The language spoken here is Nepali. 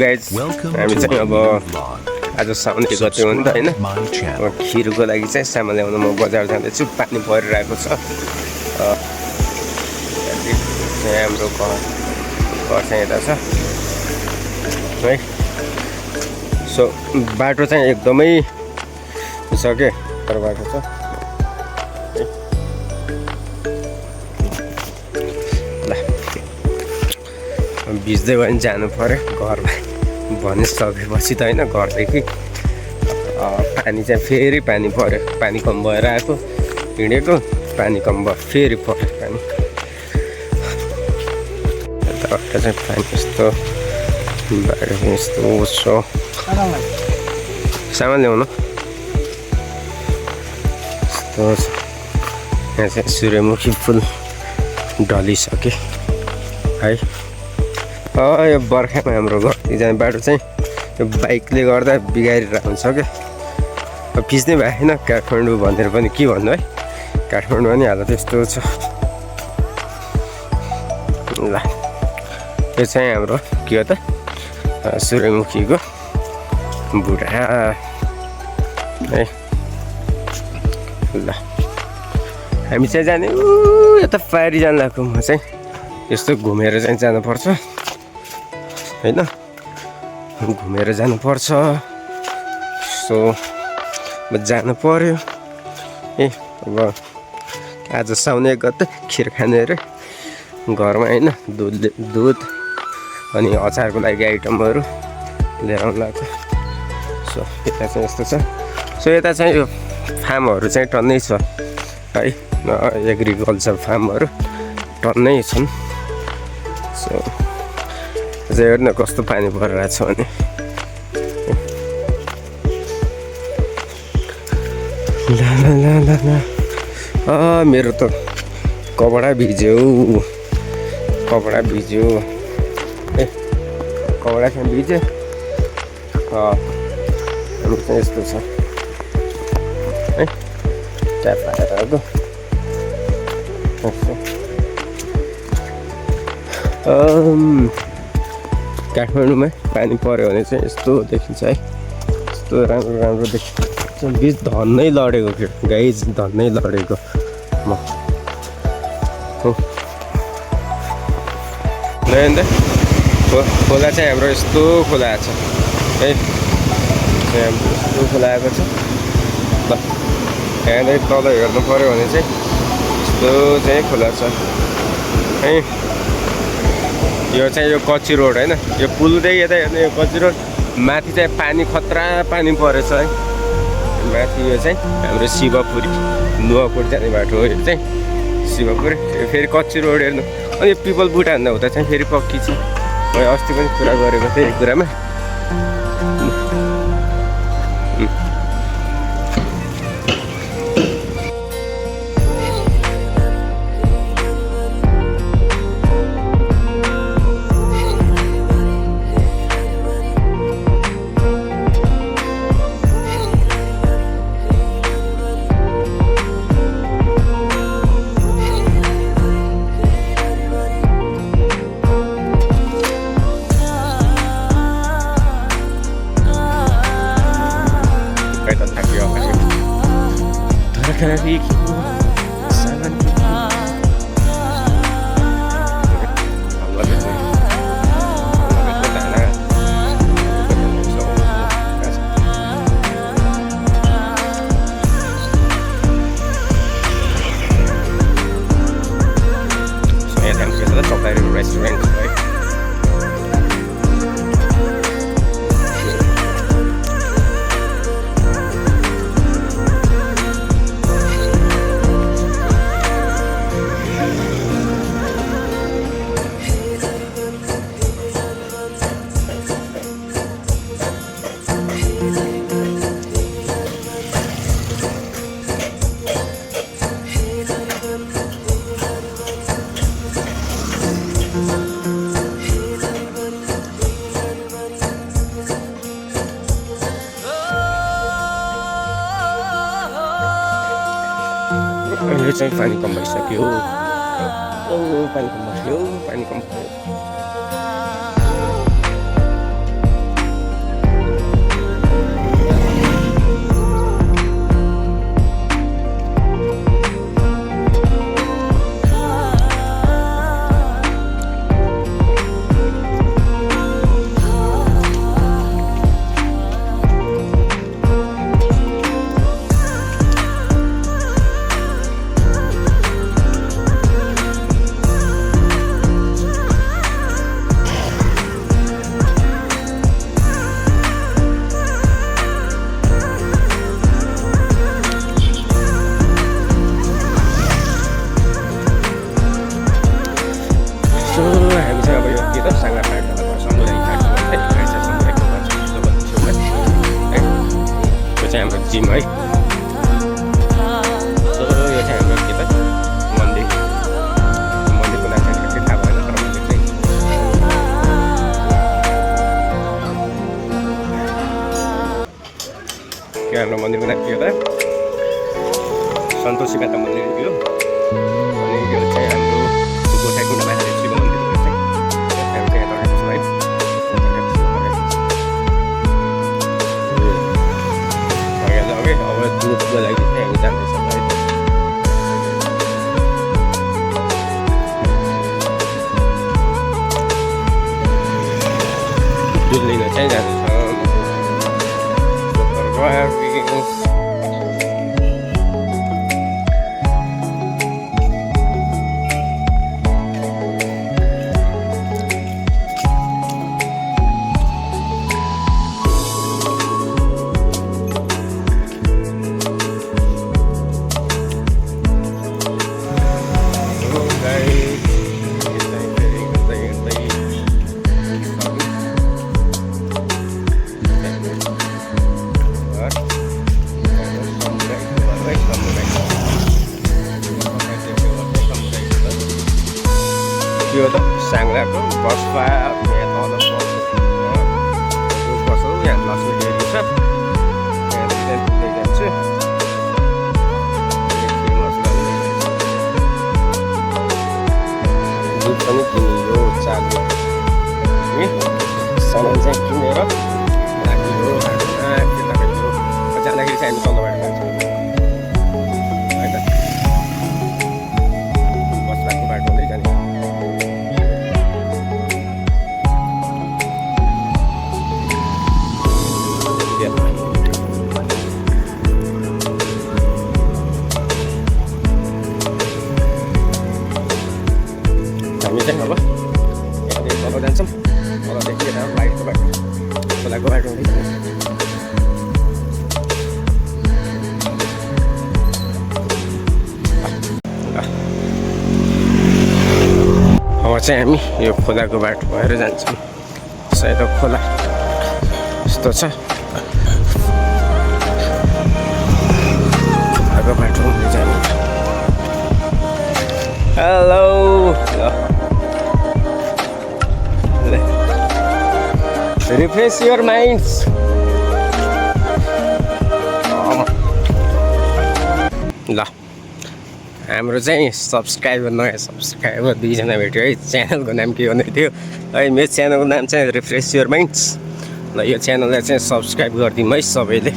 गाइज हामी चाहिँ अब आज साउने गते हो नि त होइन अब खिरको लागि चाहिँ सामान ल्याउन म बजार जाँदैछु। पानी परिरहेको छ। हाम्रो घर चाहिँ यता छ है। सो बाटो चाहिँ एकदमै छ के तर बाटो छ ल भिज्दै भयो भने जानु पर्यो घरमा भनिसकेपछि त होइन। घरदेखि पानी चाहिँ फेरि पानी पर्यो। पानी कम भएर आएको हिँडेको पानी कम भयो फेरि पर्यो पानी। यताबाट चाहिँ पानी यस्तो बाहिर यस्तो छ। सामान ल्याउनु यस्तो छ। यहाँ चाहिँ सूर्यमुखी फुल ढलिसक्यो है। यो बर्खामा हाम्रो घर जाने बाटो चाहिँ यो बाइकले गर्दा बिगारिरहेको हुन्छ क्या। अब भिज्नै भएन काठमाडौँ भनेर पनि के भन्नु है। काठमाडौँ पनि हालत यस्तो छ ल। यो चाहिँ हाम्रो के हो त सूर्यमुखीको बुढा है ल। हामी चाहिँ जाने यता पारी जानु लाग्यो। म चाहिँ यस्तो घुमेर चाहिँ जानुपर्छ होइन। घुमेर जानुपर्छ। सो जानु पर्यो ए। अब आज साउने गते खिर खाने अरे घरमा होइन। दुध अनि अचारको लागि आइटमहरू लिएर आउनु लाग्छ। सो यता चाहिँ यस्तो छ। सो यता चाहिँ यो फार्महरू चाहिँ टन्नै छ है। एग्रिकल्चर फार्महरू टन्नै छन्। सो अझै हेर्नु न कस्तो पानी परिरहेको छ भने। मेरो त कपडा भिज्यो कपडा भिज्यो ए। कपडा चाहिँ भिज्यो। हाम्रो चाहिँ यस्तो छ है। ट्याप हालेर आएको काठमाडौँमा पानी पऱ्यो भने चाहिँ यस्तो देखिन्छ है। यस्तो राम्रो राम्रो देखिन्छ। बिच धन्नै लडेको थियो गाइज धन्नै लडेको म नयन त खोला चाहिँ हाम्रो यस्तो खोला छ है। हाम्रो यस्तो खोला आएको छ ल। यहाँदेखि तल हेर्नु पऱ्यो भने चाहिँ यस्तो चाहिँ खोला छ है। यो चाहिँ यो कच्ची रोड होइन। यो पुलदेखि यता हेर्नु यो कच्ची रोड माथि चाहिँ पानी खतरा पानी परेछ है। माथि यो चाहिँ हाम्रो शिवपुरी नुवाकोट जाने बाटो हो। यो चाहिँ शिवपुरी फेरि कच्ची रोड हेर्नु। अनि यो पिपल बुट हान्दा हुँदा चाहिँ फेरि पक्की छ। मैले अस्ति पनि कुरा गरेको थिएँ एक कुरामा। Traffic sangat saya dan kita coba dari restoran baik. यो चाहिँ पानी कम भइसक्यो। पानी कम भयो। पानी कम भयो। जिम है। सो यो चाहिँ हाम्रो के त मन्दिरको नाम चाहिँ के थाहा भएन, तर मन्दिर चाहिँ के हाम्रो मन्दिरको नाम के हो त सन्तोषी माता मन्दिर हो। अनि यो चाहिँ हाम्रो गोठाकुण्डमा शिव मन्दिर हो। चाहिँ यहाँ लगाएको छ है। अब दुधको लागि चाहिँ हामी जाँदैछौँ है। दुध लिन चाहिँ जाँदैछौँ। यो त साङ्लाको बसपा यहाँ तल बस्छौँ। यहाँ लक्ष्मी डेरी छ, यहाँदेखि चाहिँ पुग्दै जान्छु। दुध पनि किनियो, चालु सामान चाहिँ किनेर राखियो। जाँदाखेरि चाहिँ हामी तल्लो बाटो जान्छौँ होइन, बसपाको बाटो हुँदै जाने। हामी चाहिँ अब यहाँदेखि तल जान्छौँ। तलदेखि यता बाइकको बाटो खोलाको बाटो हुँदै जान्छ। अब चाहिँ हामी यो खोलाको बाटो भएर जान्छौँ। सायद खोला यस्तो छ, खोलाको बाटो हुँदै जाने। Hello, refresh your minds. ल हाम्रो चाहिँ सब्सक्राइबर, नयाँ सब्सक्राइबर 2 जना भेट्यो है। च्यानलको नाम के भन्दै थियो है, मेरो च्यानलको नाम चाहिँ रिफ्रेस योर माइन्ड्स। ल यो च्यानललाई चाहिँ सब्सक्राइब गरिदिउँ है सबैले।